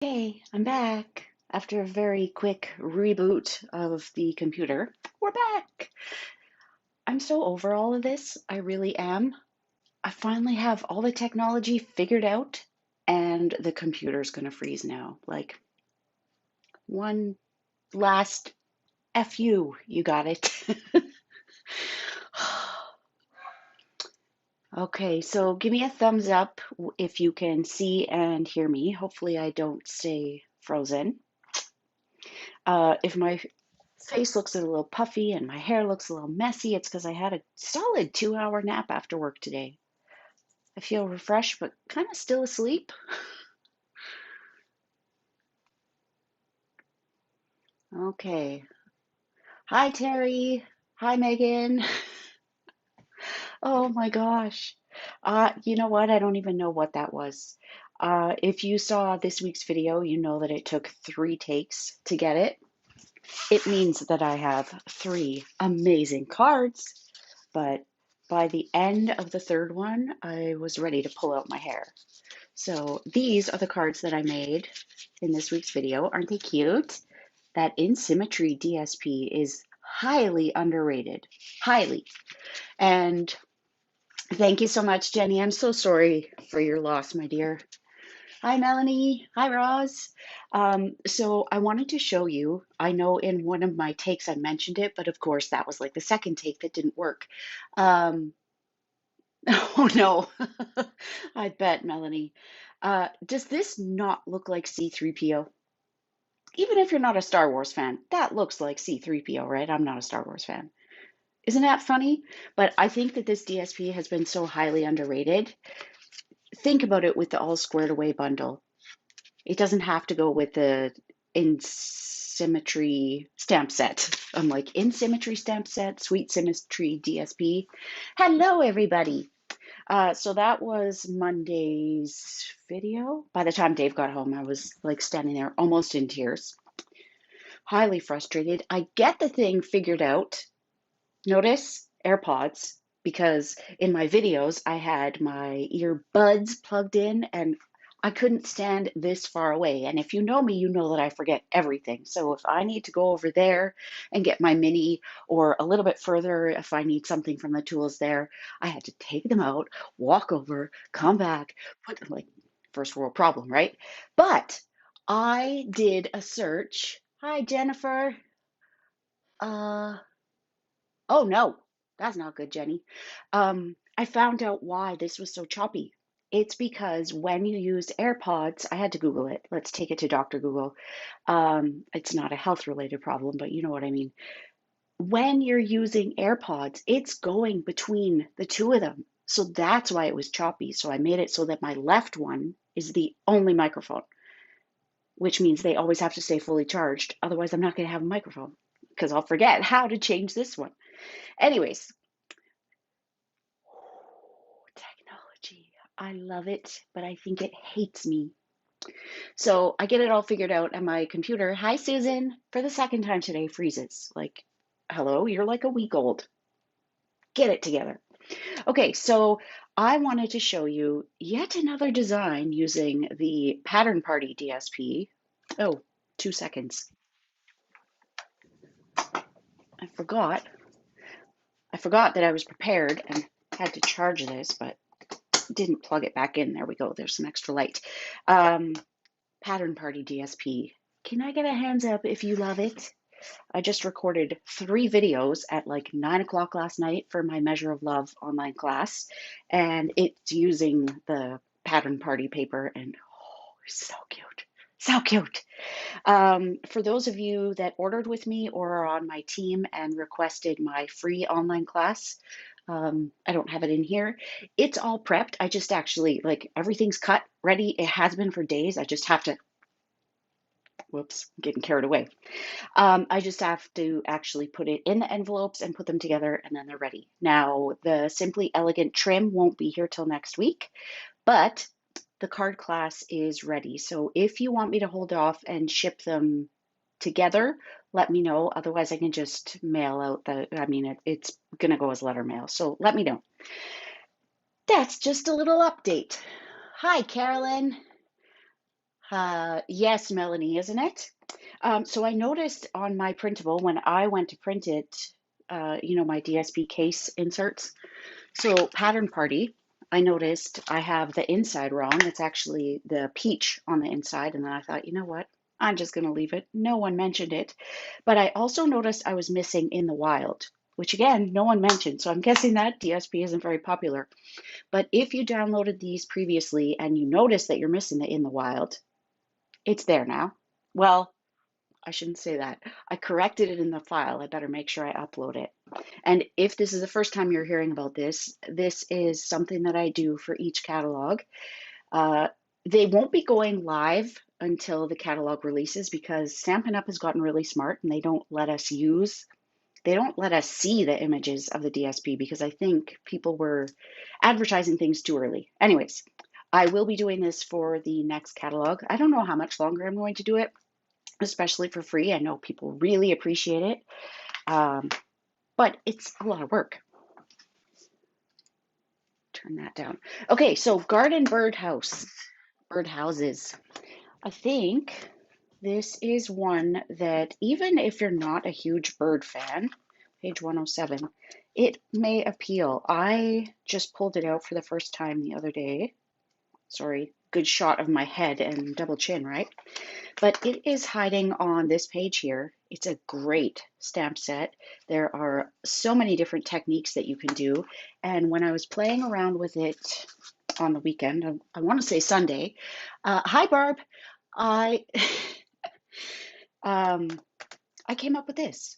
Hey, I'm back. After a very quick reboot of the computer, we're back. I'm so over all of this. I really am. I finally have all the technology figured out, and the computer's gonna freeze now. Like, one last F you got it. Okay, so give me a thumbs up if you can see and hear me. Hopefully, I don't stay frozen. If my face looks a little puffy and my hair looks a little messy, it's because I had a solid 2 hour nap after work today. I feel refreshed, but kind of still asleep. Okay. Hi, Terry. Hi, Megan. Oh my gosh. You know what? I don't even know what that was. If you saw this week's video, you know that it took 3 takes to get it. It means that I have 3 amazing cards, but by the end of the third one, I was ready to pull out my hair. So these are the cards that I made in this week's video. Aren't they cute? That In Symmetry DSP is highly underrated. Highly. And thank you so much, Jenny. I'm so sorry for your loss, my dear. Hi, Melanie. Hi, Roz. So I wanted to show you, I know in one of my takes I mentioned it, but of course that was like the second take that didn't work. Um, oh no, I bet, Melanie. Does this not look like C3PO? Even if you're not a Star Wars fan, that looks like C3PO, right? I'm not a Star Wars fan. Isn't that funny? But I think that this DSP has been so highly underrated. Think about it with the All Squared Away bundle. It doesn't have to go with the In Symmetry stamp set. I'm like, In Symmetry stamp set, Sweet Symmetry DSP. Hello, everybody. So that was Monday's video. By the time Dave got home, I was like standing there almost in tears, highly frustrated. I get the thing figured out. Notice AirPods, because in my videos, I had my earbuds plugged in and I couldn't stand this far away. And if you know me, you know that I forget everything. So if I need to go over there and get my mini, or a little bit further, if I need something from the tools there, I had to take them out, walk over, come back, put them like first world problem, right? But I did a search. Hi, Jennifer. Uh, Oh no, that's not good, Jenny. I found out why this was so choppy. It's because when you use AirPods, I had to Google it. Let's take it to Dr. Google. It's not a health related problem, but you know what I mean. When you're using AirPods, it's going between the two of them. So that's why it was choppy. So I made it so that my left one is the only microphone, which means they always have to stay fully charged. Otherwise, I'm not going to have a microphone because I'll forget how to change this one. Anyways, technology. I love it, but I think it hates me. So I get it all figured out, and my computer, hi Susan, for the second time today freezes. Like, hello, you're like a week old. Get it together. Okay, so I wanted to show you yet another design using the Pattern Party DSP. Oh, 2 seconds. I forgot. I forgot that I was prepared and had to charge this, but didn't plug it back in. There we go. There's some extra light. Um, Pattern Party DSP. Can I get a hands up if you love it? I just recorded 3 videos at like 9 o'clock last night for my Measure of Love online class, and it's using the Pattern Party paper, and oh, it's so cute. So cute. For those of you that ordered with me or are on my team and requested my free online class, I don't have it in here. It's all prepped. I just actually, like, everything's cut, ready. It has been for days. I just have to, whoops, getting carried away. I just have to actually put it in the envelopes and put them together, and then they're ready. Now, the Simply Elegant trim won't be here till next week, but the card class is ready. So if you want me to hold off and ship them together, let me know. Otherwise, I can just mail out it's going to go as letter mail. So let me know. That's just a little update. Hi, Carolyn. Yes, Melanie, isn't it? So I noticed on my printable when I went to print it, my DSP case inserts. So Pattern Party, I noticed I have the inside wrong. It's actually the peach on the inside. And then I thought, you know what? I'm just going to leave it. No one mentioned it. But I also noticed I was missing In the Wild, which again, no one mentioned. So I'm guessing that DSP isn't very popular. But if you downloaded these previously and you notice that you're missing the In the Wild, it's there now. Well, I shouldn't say that. I corrected it in the file. I better make sure I upload it. And if this is the first time you're hearing about this, this is something that I do for each catalog. Uh, they won't be going live until the catalog releases because Stampin' Up! Has gotten really smart and they don't let us see the images of the DSP because I think people were advertising things too early. Anyways, I will be doing this for the next catalog. I don't know how much longer I'm going to do it, especially for free. I know people really appreciate it, but it's a lot of work. Turn that down. Okay, so Garden Birdhouses. I think this is one that even if you're not a huge bird fan, page 107, it may appeal. I just pulled it out for the first time the other day. Sorry, good shot of my head and double chin, right? But it is hiding on this page here. It's a great stamp set. There are so many different techniques that you can do. And when I was playing around with it on the weekend, I want to say Sunday. Hi, Barb. I I came up with this.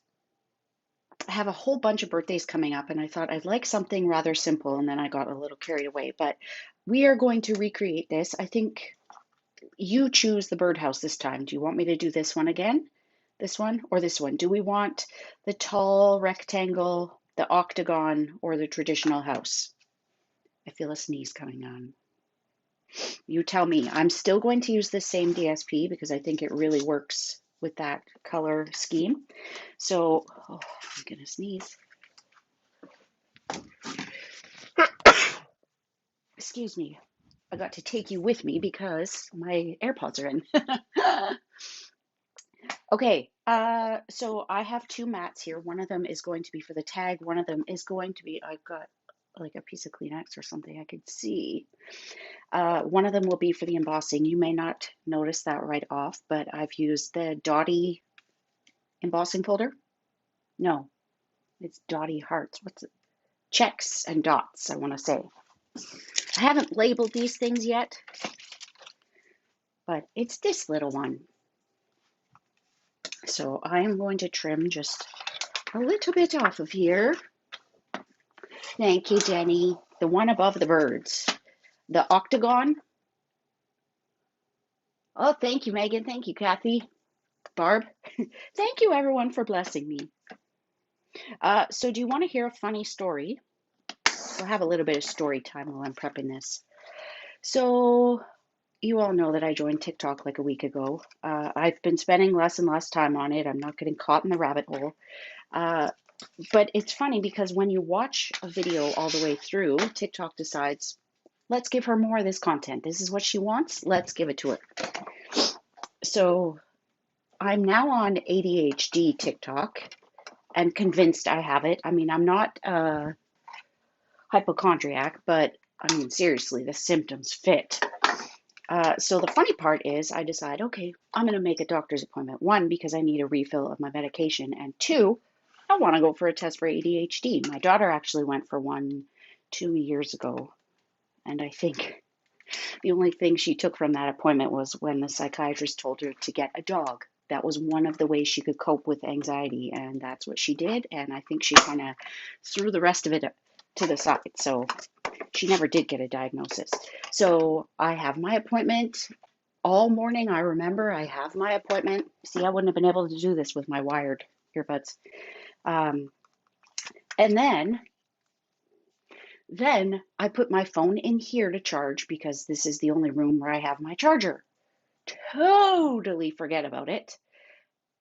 I have a whole bunch of birthdays coming up, and I thought I'd like something rather simple, and then I got a little carried away. But we are going to recreate this. I think you choose the birdhouse this time. Do you want me to do this one again? This one or this one? Do we want the tall rectangle, the octagon, or the traditional house? I feel a sneeze coming on. You tell me. I'm still going to use the same DSP because I think it really works with that color scheme. So, oh, I'm gonna sneeze. Excuse me. I got to take you with me because my AirPods are in. Okay, so I have two mats here. One of them is going to be for the tag. One of them is going to be, I've got like a piece of Kleenex or something I could see. One of them will be for the embossing. You may not notice that right off, but I've used the Dottie embossing folder. No, it's Dottie Hearts. What's it? Checks and dots, I want to say. I haven't labeled these things yet, but it's this little one. So I am going to trim just a little bit off of here. Thank you, Jenny. The one above the birds. The octagon. Oh, thank you, Megan. Thank you, Kathy. Barb. Thank you, everyone, for blessing me. So do you want to hear a funny story? We'll have a little bit of story time while I'm prepping this. So you all know that I joined TikTok like a week ago. I've been spending less and less time on it. I'm not getting caught in the rabbit hole. But it's funny because when you watch a video all the way through, TikTok decides, let's give her more of this content. This is what she wants. Let's give it to her. So I'm now on ADHD TikTok and convinced I have it. I mean, I'm not a hypochondriac, but I mean, seriously, the symptoms fit. So the funny part is I decide, okay, I'm going to make a doctor's appointment. One, because I need a refill of my medication. And two, I want to go for a test for ADHD. My daughter actually went for one 2 years ago. And I think the only thing she took from that appointment was when the psychiatrist told her to get a dog. That was one of the ways she could cope with anxiety. And that's what she did. And I think she kind of threw the rest of it to the side. So she never did get a diagnosis. So I have my appointment all morning. I remember I have my appointment. See, I wouldn't have been able to do this with my wired earbuds. And then I put my phone in here to charge because this is the only room where I have my charger. Totally forget about it.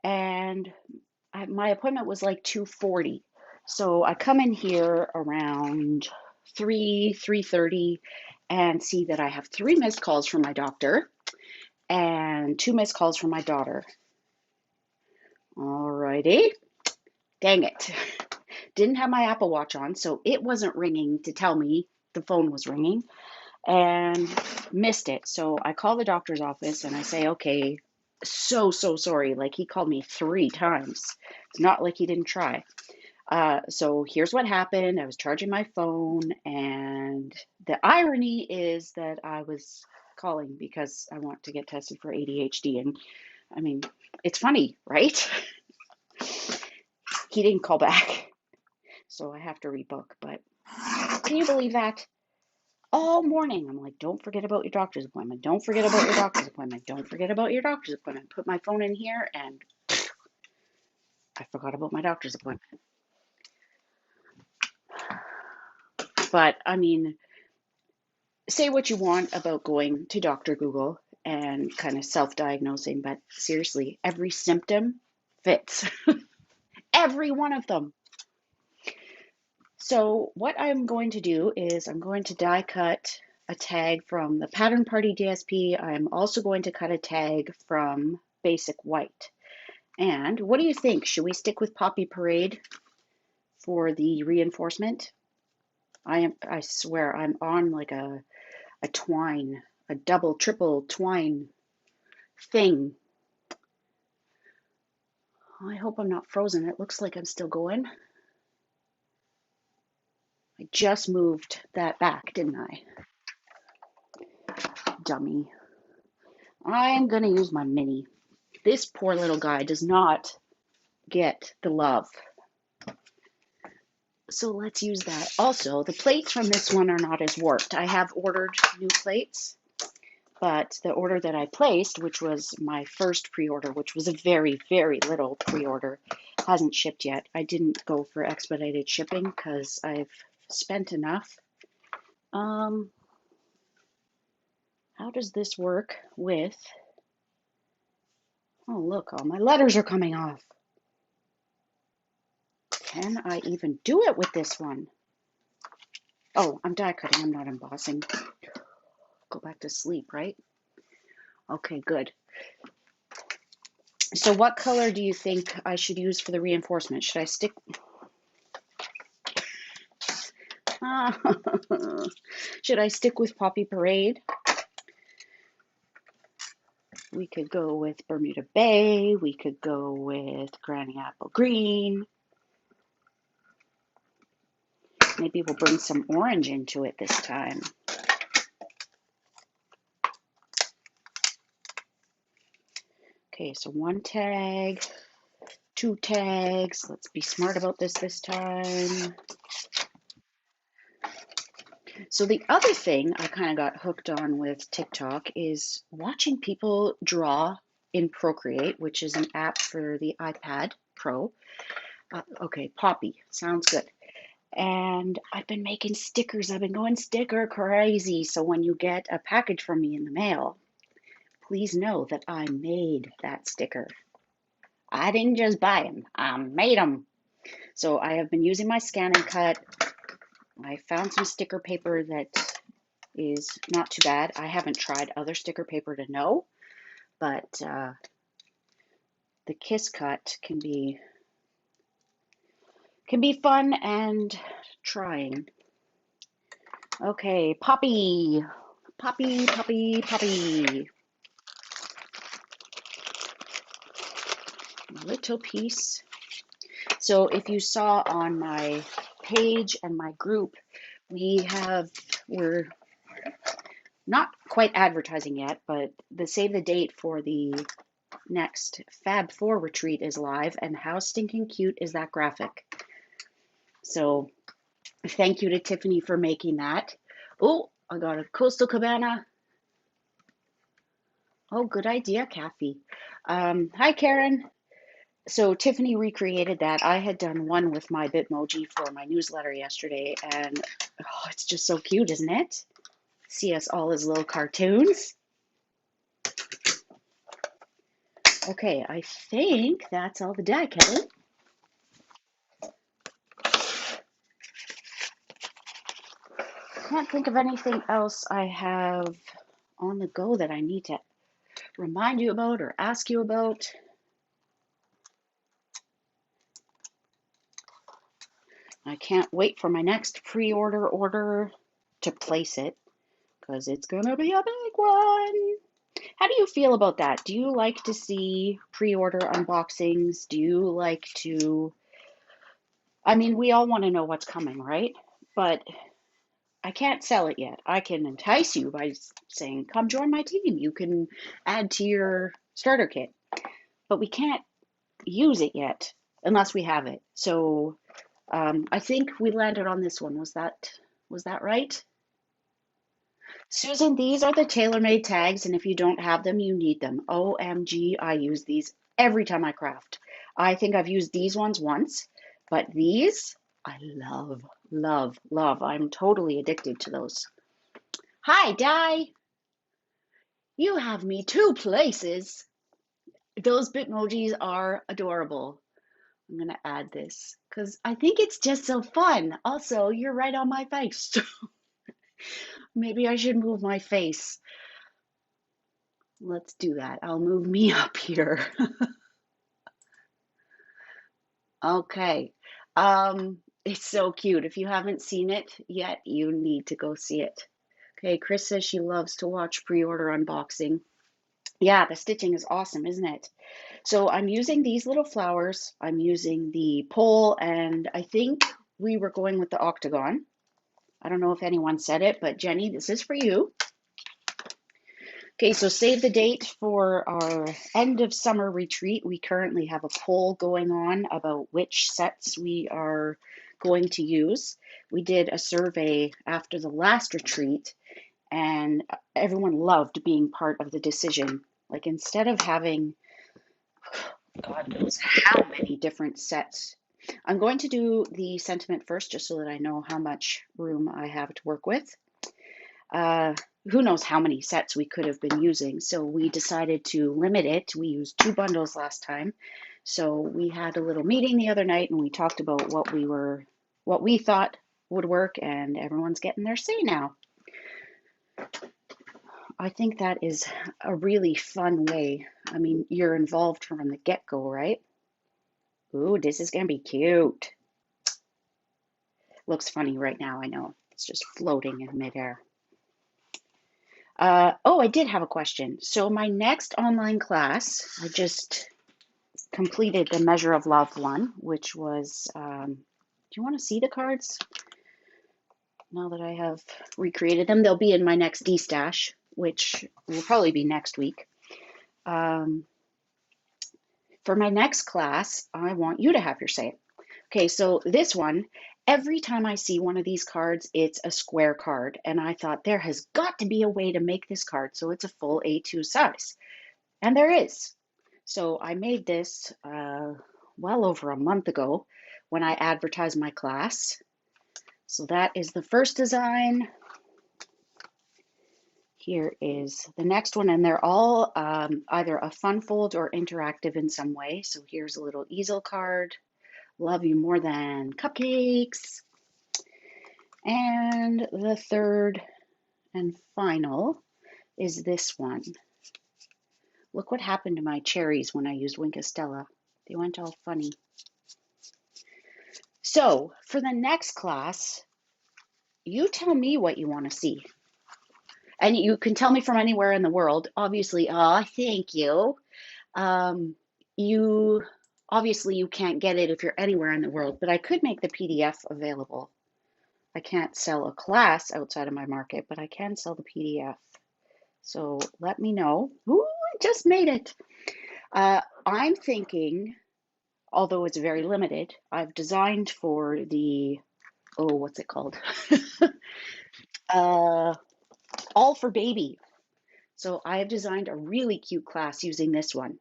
And my appointment was like 2:40. So I come in here around 3:30 and see that I have 3 missed calls from my doctor. and 2 missed calls from my daughter. Alrighty. Dang it. Didn't have my Apple Watch on, so it wasn't ringing to tell me the phone was ringing, and missed it. So I call the doctor's office and I say, okay, so sorry. Like, he called me 3 times. It's not like he didn't try. So here's what happened. I was charging my phone, and the irony is that I was calling because I want to get tested for ADHD. And I mean, it's funny, right? He didn't call back, so I have to rebook. But can you believe that? All morning, I'm like, don't forget about your doctor's appointment. Don't forget about your doctor's appointment. Don't forget about your doctor's appointment. Put my phone in here, and I forgot about my doctor's appointment. But I mean, say what you want about going to Dr. Google and kind of self-diagnosing, but seriously, every symptom fits. Every one of them. So what I'm going to do is I'm going to die cut a tag from the Pattern Party DSP. I'm also going to cut a tag from Basic White. And what do you think? Should we stick with Poppy Parade for the reinforcement? I swear I'm on like a twine, a double, triple twine thing. I hope I'm not frozen. It looks like I'm still going. I just moved that back, didn't I? Dummy. I am going to use my mini. This poor little guy does not get the love. So let's use that. Also, the plates from this one are not as warped. I have ordered new plates, but the order that I placed, which was my first pre-order, which was a very, very little pre-order, hasn't shipped yet. I didn't go for expedited shipping because I've spent enough. How does this work with... Oh, look, all my letters are coming off. Can I even do it with this one? Oh, I'm die cutting, I'm not embossing. Go back to sleep, right? Okay, good. So what color do you think I should use for the reinforcement? Should I stick... Should I stick with Poppy Parade? We could go with Bermuda Bay. We could go with Granny Apple Green. Maybe we'll bring some orange into it this time. Okay, so 1 tag, 2 tags. Let's be smart about this time. So the other thing I kind of got hooked on with TikTok is watching people draw in Procreate, which is an app for the iPad Pro. Okay, Poppy, sounds good. And I've been making stickers. I've been going sticker crazy. So when you get a package from me in the mail, please know that I made that sticker. I didn't just buy them, I made them. So I have been using my scan and cut. I found some sticker paper that is not too bad. I haven't tried other sticker paper to know, but the Kiss Cut can be fun and trying. Okay, Poppy. Poppy, Poppy, Poppy. A little piece. So if you saw on my page and my group, we're not quite advertising yet, but the save the date for the next Fab 4 retreat is live, and how stinking cute is that graphic? So thank you to Tiffany for making that. Oh, I got a coastal cabana. Oh, good idea, Kathy. Hi, Karen. So Tiffany recreated that. I had done one with my Bitmoji for my newsletter yesterday, and oh, it's just so cute, isn't it? See us all as little cartoons. Okay, I think that's all the die cutting. Can't think of anything else I have on the go that I need to remind you about or ask you about. I can't wait for my next pre-order order to place it because it's going to be a big one. How do you feel about that? Do you like to see pre-order unboxings? Do you like to, I mean, we all want to know what's coming, right? But I can't sell it yet. I can entice you by saying, come join my team. You can add to your starter kit. But we can't use it yet unless we have it. So I think we landed on this one. Was that right? Susan, these are the tailor-made tags, and if you don't have them, you need them. OMG, I use these every time I craft. I think I've used these ones once, but these I love, love, love. I'm totally addicted to those. Hi, Di. You have me two places. Those Bitmojis are adorable. I'm going to add this because I think it's just so fun. Also, you're right on my face. Maybe I should move my face. Let's do that. I'll move me up here. Okay. It's so cute. If you haven't seen it yet, you need to go see it. Okay, Chris says she loves to watch pre-order unboxing. Yeah, the stitching is awesome, isn't it? So I'm using these little flowers. I'm using the pole, and I think we were going with the octagon. I don't know if anyone said it, but Jenny, this is for you. Okay, so save the date for our end of summer retreat. We currently have a poll going on about which sets we are going to use. We did a survey after the last retreat, and everyone loved being part of the decision. Like instead of having, God knows how many different sets. I'm going to do the sentiment first, just so that I know how much room I have to work with. Who knows how many sets we could have been using. So we decided to limit it. We used 2 bundles last time. So we had a little meeting the other night and we talked about what we thought would work, and everyone's getting their say now. I think that is a really fun way. I mean, you're involved from the get-go, right? Ooh, this is gonna be cute. Looks funny right now, I know. It's just floating in midair. Oh, I did have a question. So my next online class, I just completed the Measure of Love one, which was, do you want to see the cards? Now that I have recreated them, they'll be in my next D-stash, which will probably be next week. For my next class, I want you to have your say. Okay, so this one, every time I see one of these cards, it's a square card. And I thought there has got to be a way to make this card so it's a full A2 size. And there is. So I made this well over a month ago when I advertised my class. So that is the first design. Here is the next one, and they're all either a fun fold or interactive in some way. So here's a little easel card. Love you more than cupcakes. And the third and final is this one. Look what happened to my cherries when I used Winkostella. They went all funny. So for the next class, you tell me what you want to see. And you can tell me from anywhere in the world. Obviously, thank you. You obviously you can't get it if you're anywhere in the world, but I could make the PDF available. I can't sell a class outside of my market, but I can sell the PDF. So let me know. Ooh, I just made it. I'm thinking, although it's very limited, I've designed for the, what's it called? All for Baby. So I have designed a really cute class using this one.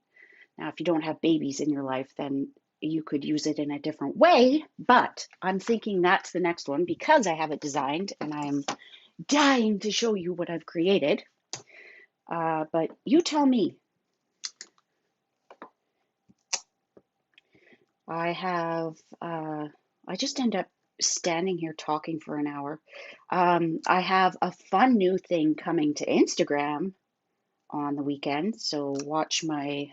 Now, if you don't have babies in your life, then you could use it in a different way, but I'm thinking that's the next one because I have it designed and I'm dying to show you what I've created. But you tell me. I just end up standing here talking for an hour. I have a fun new thing coming to Instagram. on the weekend, so watch my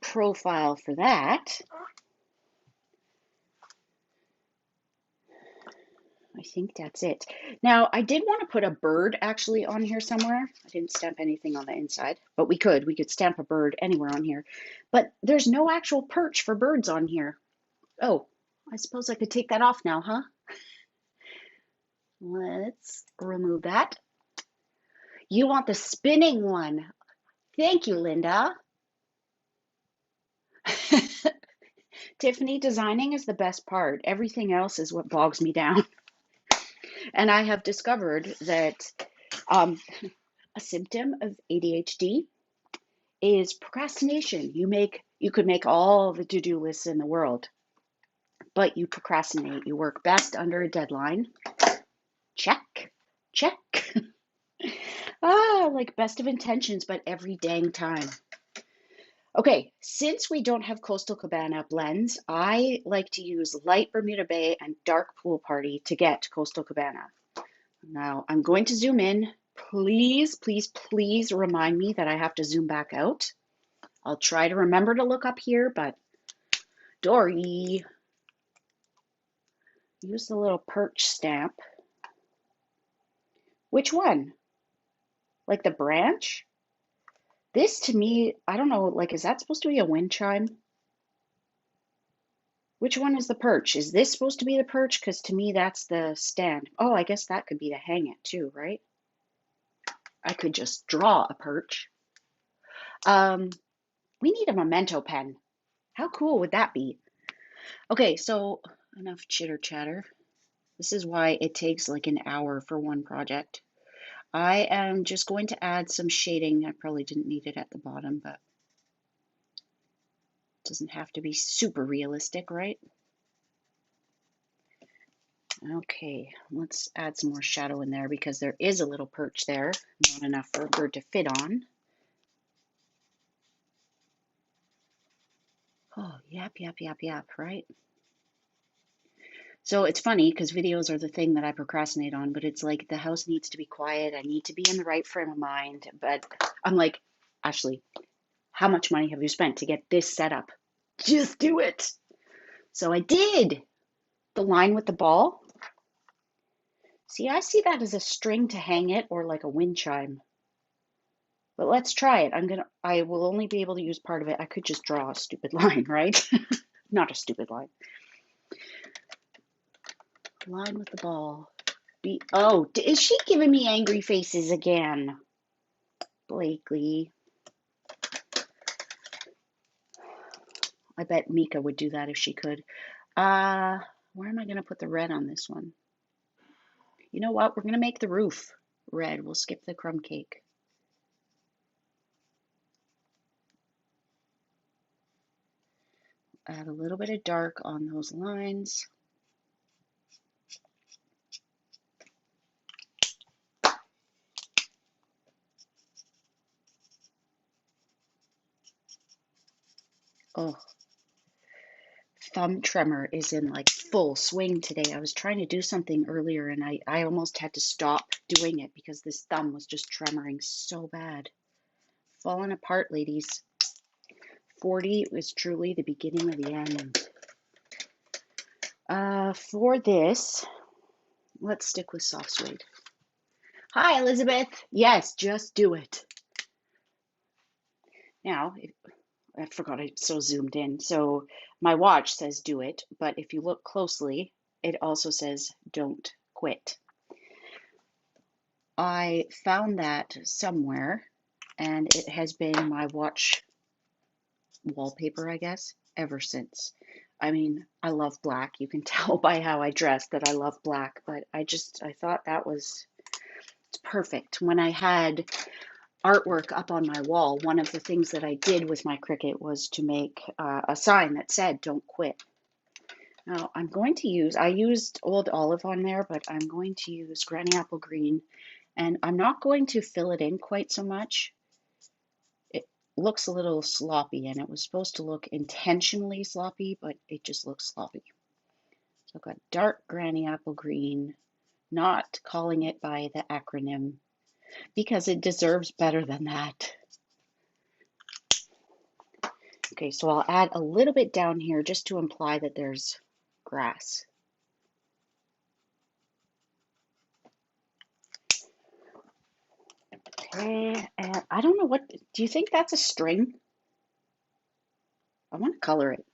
profile for that. I think that's it. Now, I did want to put a bird actually on here somewhere. I didn't stamp anything on the inside, but we could. We could stamp a bird anywhere on here. But there's no actual perch for birds on here. Oh, I suppose I could take that off now, huh? Let's remove that. You want the spinning one. Thank you, Linda. Tiffany, designing is the best part. Everything else is what bogs me down. And I have discovered that a symptom of ADHD is procrastination. You could make all the to-do lists in the world, but you procrastinate. You work best under a deadline. Check, check. Like best of intentions, but every dang time. Okay, since we don't have Coastal Cabana blends, I like to use light Bermuda Bay and dark Pool Party to get Coastal Cabana. Now I'm going to zoom in. Please, please, please remind me that I have to zoom back out. I'll try to remember to look up here, but Dory, use the little perch stamp. Which one? Like the branch? This to me, I don't know, like, is that supposed to be a wind chime? Which one is the perch? Is this supposed to be the perch? Because to me, that's the stand. Oh, I guess that could be to hang it too, right? I could just draw a perch. We need a memento pen. How cool would that be? Okay, so enough chitter chatter. This is why it takes like an hour for one project. I am just going to add some shading. I probably didn't need it at the bottom, but it doesn't have to be super realistic, right? Okay, let's add some more shadow in there because there is a little perch there, not enough for a bird to fit on. Oh, yap, yap, yap, yap, right? So it's funny because videos are the thing that I procrastinate on, but it's like the house needs to be quiet. I need to be in the right frame of mind. But I'm like, Ashley, how much money have you spent to get this set up? Just do it. So I did. The line with the ball. See, I see that as a string to hang it or like a wind chime. But let's try it. I will only be able to use part of it. I could just draw a stupid line, right? Not a stupid line. Line with the ball. Oh, is she giving me angry faces again? Blakely. I bet Mika would do that if she could. Where am I going to put the red on this one? You know what? We're going to make the roof red. We'll skip the crumb cake. Add a little bit of dark on those lines. Oh, thumb tremor is in like full swing today. I was trying to do something earlier and I almost had to stop doing it because this thumb was just tremoring so bad. Falling apart, ladies. 40 was truly the beginning of the end. For this, let's stick with soft suede. Hi, Elizabeth. Yes, just do it. Now, I forgot I so zoomed in. So my watch says do it, but if you look closely, it also says don't quit. I found that somewhere, and it has been my watch wallpaper, I guess, ever since. I mean, I love black. You can tell by how I dress that I love black, but I thought that was it's perfect. When I had artwork up on my wall, one of the things that I did with my Cricut was to make a sign that said, don't quit. Now I'm going to I used Old Olive on there, but I'm going to use Granny Apple Green, and I'm not going to fill it in quite so much. It looks a little sloppy, and it was supposed to look intentionally sloppy, but it just looks sloppy. So I've got dark Granny Apple Green, not calling it by the acronym, because it deserves better than that. Okay, so I'll add a little bit down here just to imply that there's grass. Okay, and I don't know what, do you think that's a string? I want to color it.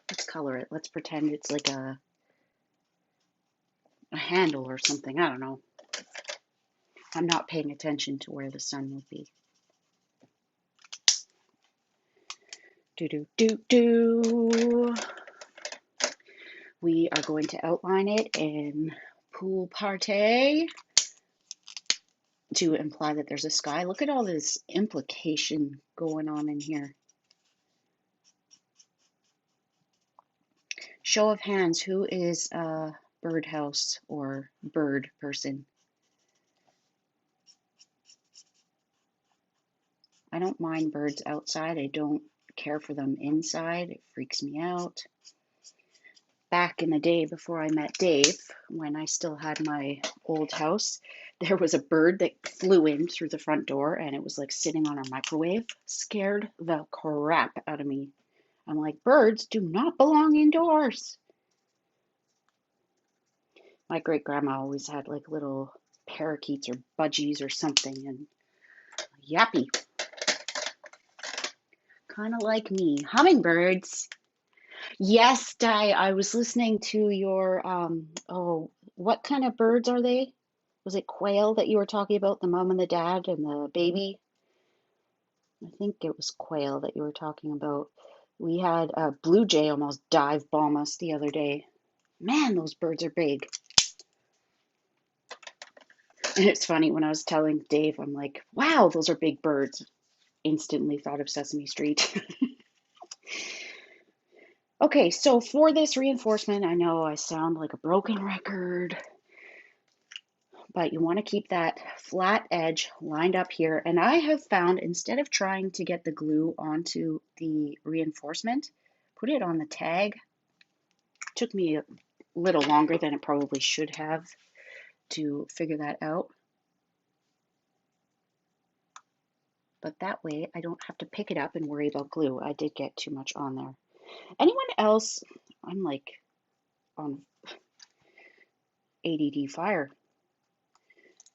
Let's color it. Let's pretend it's like a handle or something. I don't know. I'm not paying attention to where the sun will be. Do, do, do, do. We are going to outline it in pool party to imply that there's a sky. Look at all this implication going on in here. Show of hands, who is a birdhouse or bird person? I don't mind birds outside. I don't care for them inside. It freaks me out. Back in the day before I met Dave, when I still had my old house, there was a bird that flew in through the front door and it was like sitting on our microwave. Scared the crap out of me. I'm like, birds do not belong indoors. My great grandma always had like little parakeets or budgies or something, and yappy, kind of like me. Hummingbirds. Yes, Di, I was listening to your oh, what kind of birds are they? Was it quail that you were talking about, the mom and the dad and the baby? I think it was quail that you were talking about. We had a blue jay almost dive bomb us the other day. Man, those birds are big. And it's funny when I was telling Dave, I'm like, wow, those are big birds. Instantly thought of Sesame Street. Okay, so for this reinforcement, I know I sound like a broken record, but you want to keep that flat edge lined up here. And I have found, instead of trying to get the glue onto the reinforcement, put it on the tag. Took me a little longer than it probably should have to figure that out. But that way I don't have to pick it up and worry about glue. I did get too much on there. Anyone else? I'm like on ADD fire.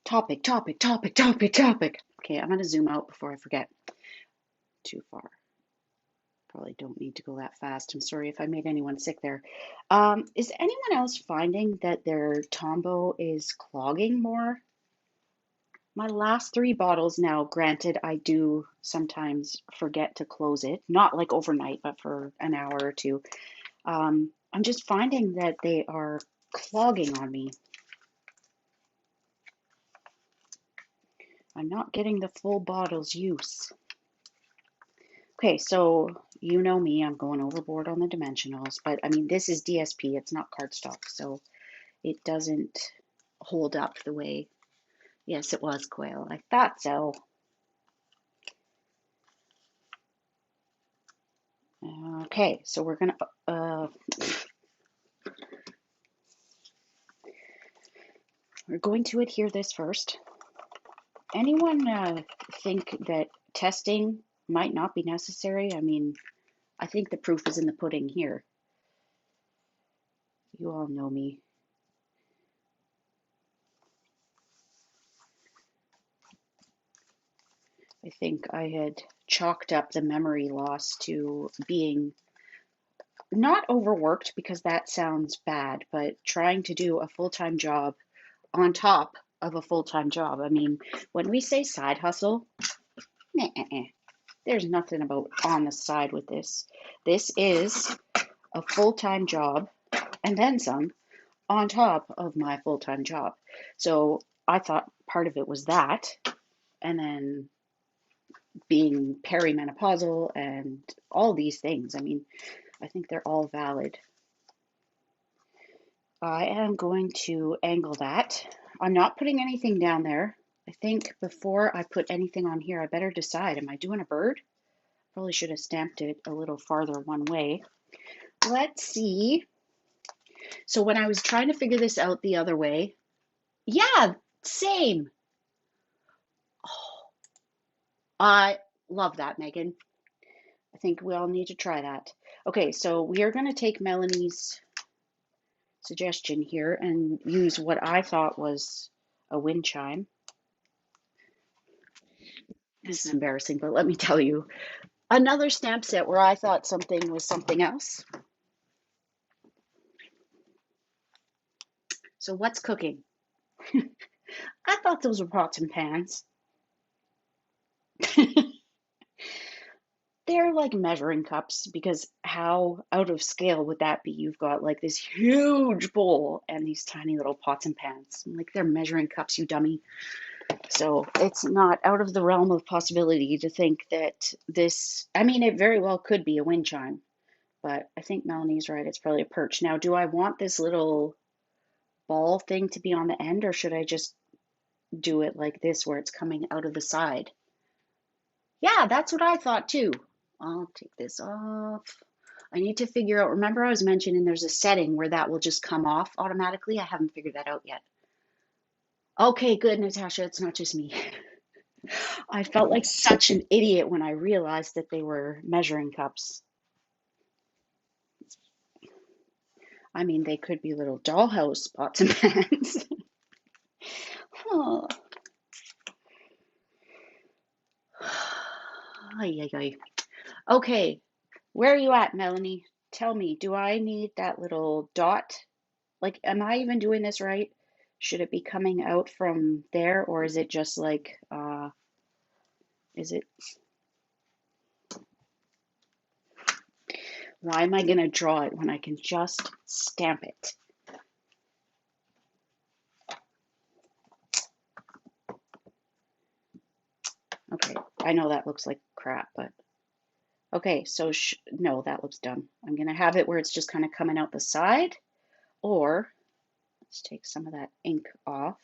Topic, topic, topic, topic, topic. Okay, I'm going to zoom out before I forget. Too far. Probably don't need to go that fast. I'm sorry if I made anyone sick there. Is anyone else finding that their Tombow is clogging more? My last 3 bottles now, granted, I do sometimes forget to close it, not like overnight, but for an hour or two. I'm just finding that they are clogging on me. I'm not getting the full bottle's use. Okay, so you know me, I'm going overboard on the dimensionals, but I mean, this is DSP, it's not cardstock, so it doesn't hold up the way. Yes, it was quail. I thought so. Okay, so we're gonna we're going to adhere this first. Anyone think that testing might not be necessary? I mean, I think the proof is in the pudding here. You all know me. I think I had chalked up the memory loss to being not overworked, because that sounds bad, but trying to do a full-time job on top of a full-time job. I mean, when we say side hustle, there's nothing about on the side with this. This is a full-time job and then some on top of my full-time job. So I thought part of it was that, and then being perimenopausal and all these things. I mean, I think they're all valid. I am going to angle that. I'm not putting anything down there. I think before I put anything on here, I better decide, am I doing a bird? Probably should have stamped it a little farther one way. Let's see. So when I was trying to figure this out the other way, yeah, same. Oh, I love that, Megan. I think we all need to try that. Okay, so we are going to take Melanie's suggestion here and use what I thought was a wind chime. This is embarrassing, but let me tell you, another stamp set where I thought something was something else. So what's cooking? I thought those were pots and pans. They're like measuring cups because how out of scale would that be? You've got like this huge bowl and these tiny little pots and pans. I'm like, they're measuring cups, you dummy. So it's not out of the realm of possibility to think that this, I mean, it very well could be a wind chime, but I think Melanie's right. It's probably a perch. Now, do I want this little ball thing to be on the end, or should I just do it like this where it's coming out of the side? Yeah, that's what I thought too. I'll take this off. I need to figure out, remember I was mentioning there's a setting where that will just come off automatically. I haven't figured that out yet. Okay, good, Natasha. It's not just me. I felt like such an idiot when I realized that they were measuring cups. I mean, they could be little dollhouse pots and pans. Oh. Ay, ay, ay. Okay, where are you at, Melanie? Tell me, do I need that little dot? Like, am I even doing this right? Should it be coming out from there, or is it just like, is it, why am I gonna draw it when I can just stamp it? Okay, I know that looks like crap, but okay, so no, that looks dumb. I'm gonna have it where it's just kind of coming out the side, or let's take some of that ink off.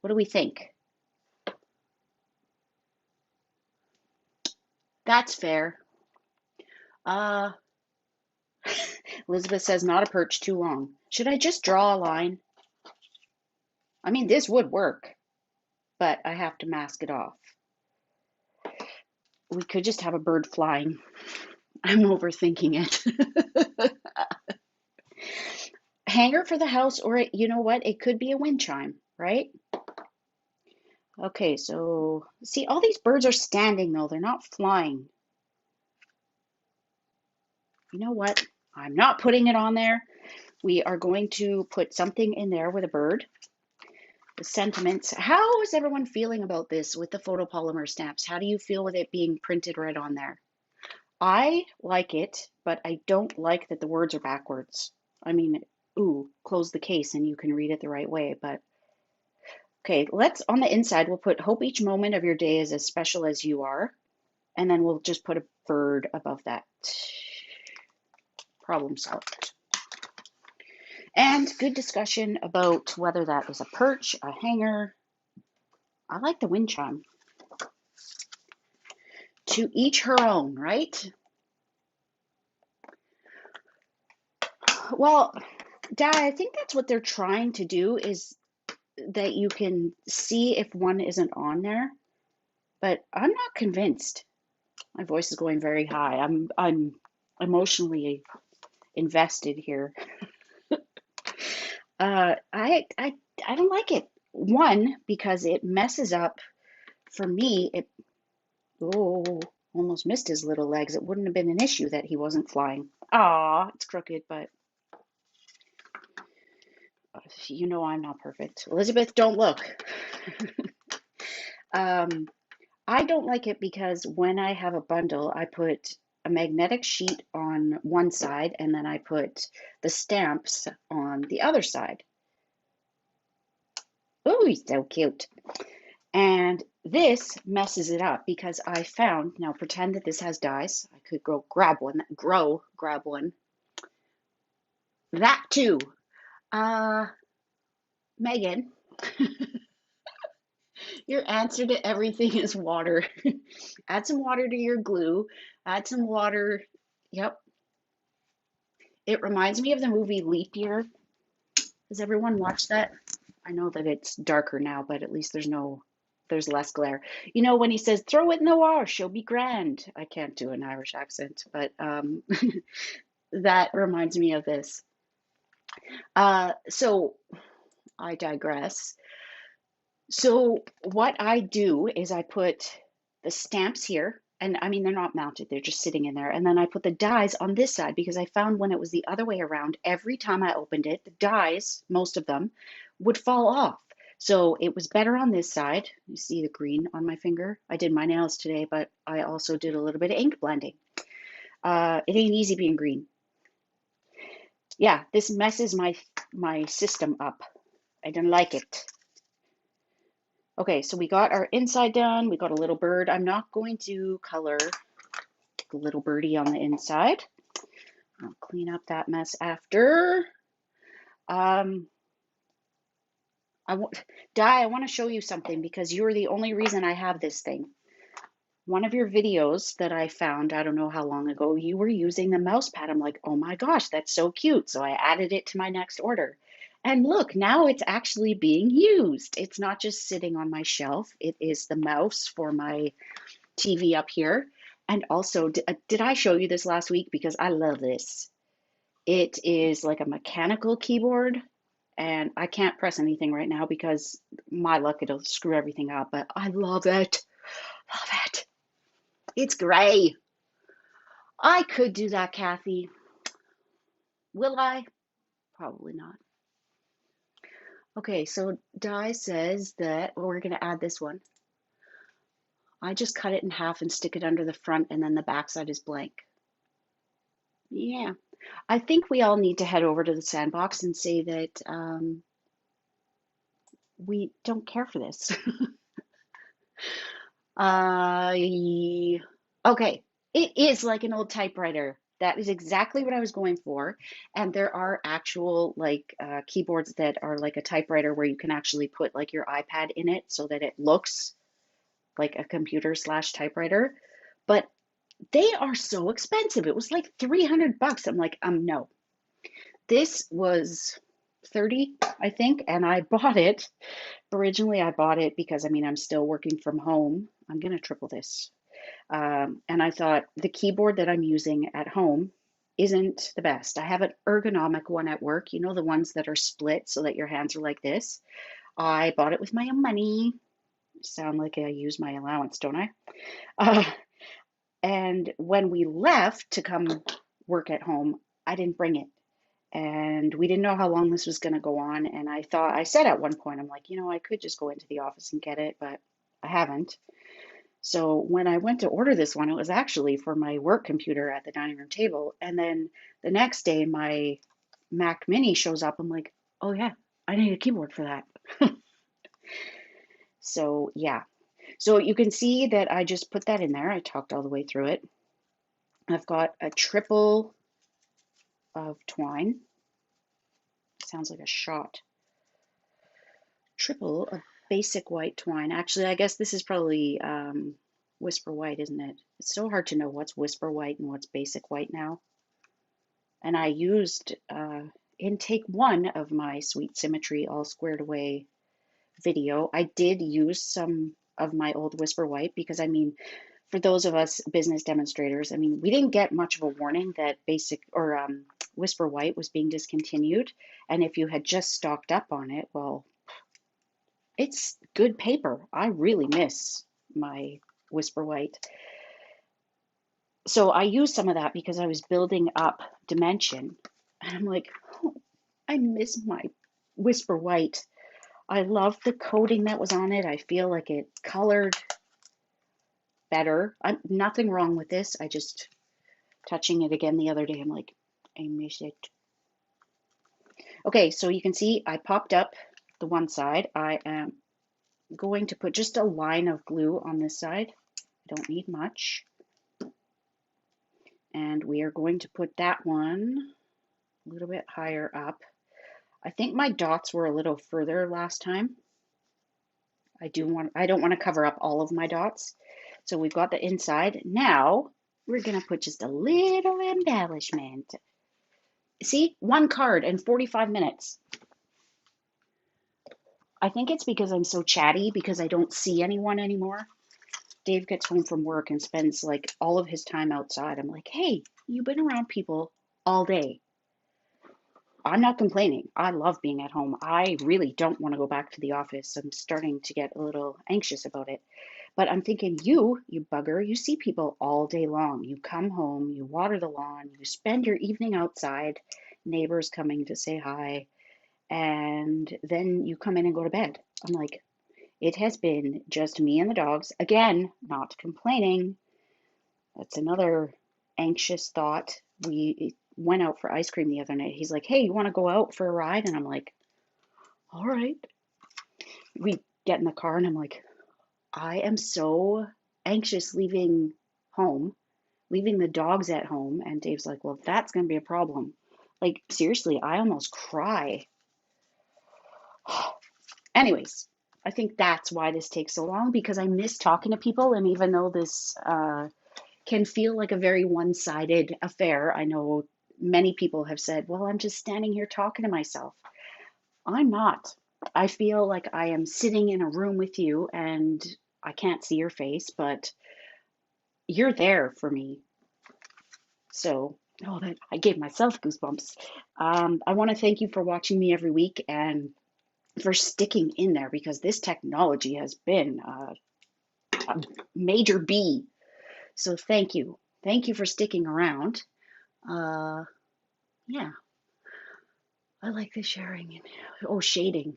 What do we think? That's fair. Uh, Elizabeth says not a perch, too long. Should I just draw a line? I mean, this would work, but I have to mask it off. We could just have a bird flying. I'm overthinking it. Hanger for the house, or you know what? It could be a wind chime, right? Okay, so see, all these birds are standing though, they're not flying. You know what? I'm not putting it on there. We are going to put something in there with a bird. The sentiments. How is everyone feeling about this with the photopolymer stamps? How do you feel with it being printed right on there? I like it, but I don't like that the words are backwards. I mean, ooh, close the case and you can read it the right way, but okay, let's, on the inside, we'll put hope each moment of your day is as special as you are. And then we'll just put a bird above that. Problem solved. And good discussion about whether that is a perch, a hanger. I like the wind chime. To each her own, right? Well, Dad, I think that's what they're trying to do, is that you can see if one isn't on there. But I'm not convinced. My voice is going very high. I'm emotionally invested here. I don't like it. One, because it messes up, for me, it, oh, almost missed his little legs. It wouldn't have been an issue that he wasn't flying. Aw, it's crooked, but you know I'm not perfect. Elizabeth, don't look. I don't like it because when I have a bundle, I put a magnetic sheet on one side and then I put the stamps on the other side. Oh, he's so cute. And this messes it up because I found, now pretend that this has dies. I could go grab one, grab one. That too. Megan, your answer to everything is water. Add some water to your glue. Add some water. Yep. It reminds me of the movie Leap Year. Has everyone watched that? I know that it's darker now, but at least there's no there's less glare. You know, when he says, throw it in the wash, she'll be grand. I can't do an Irish accent, but that reminds me of this. So I digress. So what I do is I put the stamps here, and I mean, they're not mounted, they're just sitting in there. And then I put the dies on this side because I found when it was the other way around, every time I opened it, the dies, most of them, would fall off. So it was better on this side. You see the green on my finger? I did my nails today, but I also did a little bit of ink blending. It ain't easy being green. Yeah, this messes my system up. I don't like it. Okay, so we got our inside done. We got a little bird. I'm not going to color the little birdie on the inside. I'll clean up that mess after. Di, I want to show you something because you're the only reason I have this thing. One of your videos that I found, I don't know how long ago, you were using the mouse pad. I'm like, oh my gosh, that's so cute. So I added it to my next order. And look, now it's actually being used. It's not just sitting on my shelf. It is the mouse for my TV up here. And also, did I show you this last week? Because I love this. It is like a mechanical keyboard. And I can't press anything right now because my luck, it'll screw everything up. But I love it. Love it. It's gray. I could do that, Kathy. Will I? Probably not. Okay, so Di says that we're going to add this one. I just cut it in half and stick it under the front, and then the back side is blank. Yeah. I think we all need to head over to the sandbox and say that we don't care for this. Okay, it is like an old typewriter. That is exactly what I was going for. And there are actual like keyboards that are like a typewriter where you can actually put like your iPad in it so that it looks like a computer slash typewriter. But they are so expensive. It was like $300. I'm like, no. This was 30, I think, and I bought it. Originally, I bought it because I mean, I'm still working from home. I'm gonna triple this. And I thought the keyboard that I'm using at home isn't the best. I have an ergonomic one at work, you know, the ones that are split so that your hands are like this. I bought it with my own money. Sound like I use my allowance, don't I? Uh, and when we left to come work at home, I didn't bring it. And we didn't know how long this was going to go on. And I said at one point, I'm like, you know, I could just go into the office and get it, but I haven't. So when I went to order this one, it was actually for my work computer at the dining room table. And then the next day, my Mac Mini shows up. I'm like, oh yeah, I need a keyboard for that. So yeah. So you can see that I just put that in there. I talked all the way through it. I've got a triple of twine. Sounds like a shot. Triple of basic white twine. Actually, I guess this is probably Whisper White, isn't it? It's so hard to know what's Whisper White and what's basic white now. And I used in take one of my Sweet Symmetry All Squared Away video, I did use some of my old Whisper White because I mean, for those of us business demonstrators, I mean, we didn't get much of a warning that basic or Whisper White was being discontinued. And if you had just stocked up on it, well, it's good paper. I really miss my Whisper White. So I used some of that because I was building up dimension. And I'm like, oh, I miss my Whisper White. I love the coating that was on it. I feel like it colored better. Nothing wrong with this. I just, touching it again the other day, I'm like, I miss it. Okay, so you can see I popped up the one side. I am going to put just a line of glue on this side. I don't need much. And we are going to put that one a little bit higher up. I think my dots were a little further last time. I don't want to cover up all of my dots. So we've got the inside. Now we're going to put just a little embellishment. See, one card in 45 minutes. I think it's because I'm so chatty because I don't see anyone anymore. Dave gets home from work and spends like all of his time outside. I'm like, hey, you've been around people all day. I'm not complaining. I love being at home. I really don't want to go back to the office. I'm starting to get a little anxious about it. But I'm thinking, you bugger, you see people all day long. You come home, you water the lawn, you spend your evening outside, neighbors coming to say hi, and then you come in and go to bed. I'm like, it has been just me and the dogs. Again, not complaining. That's another anxious thought. We went out for ice cream the other night. He's like, hey, you want to go out for a ride? And I'm like, all right. We get in the car and I'm like, I am so anxious leaving home, leaving the dogs at home. And Dave's like, well, that's going to be a problem. Like, seriously, I almost cry. Anyways, I think that's why this takes so long because I miss talking to people. And even though this can feel like a very one sided affair, I know many people have said, well, I'm just standing here talking to myself. I'm not. I feel like I am sitting in a room with you and I can't see your face, but you're there for me. So, oh, that I gave myself goosebumps. I want to thank you for watching me every week and for sticking in there because this technology has been a major B. So, thank you. Thank you for sticking around. Uh, yeah, I like the sharing and oh, shading.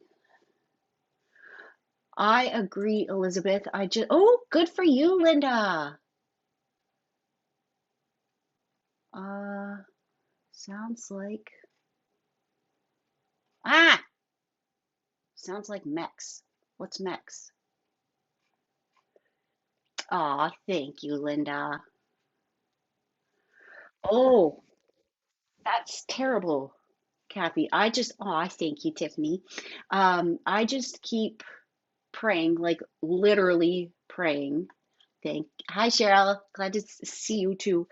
I agree, Elizabeth. Oh, good for you, Linda. Uh, sounds like ah, sounds like Mex. What's Mex? Aw, thank you, Linda. Oh, that's terrible, Kathy. I thank you, Tiffany. I just keep praying, like literally praying. Hi, Cheryl. Glad to see you too.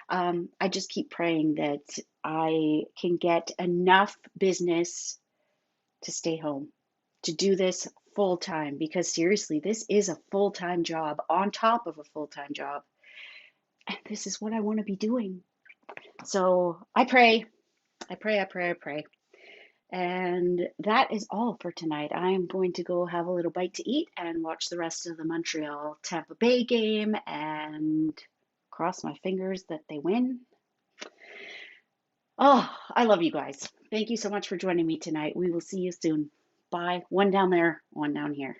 I just keep praying that I can get enough business to stay home, to do this full time, because seriously, this is a full time job on top of a full time job. And this is what I want to be doing. So I pray, I pray, I pray, I pray. And that is all for tonight. I'm going to go have a little bite to eat and watch the rest of the Montreal Tampa Bay game and cross my fingers that they win. Oh, I love you guys. Thank you so much for joining me tonight. We will see you soon. Bye. One down there, one down here.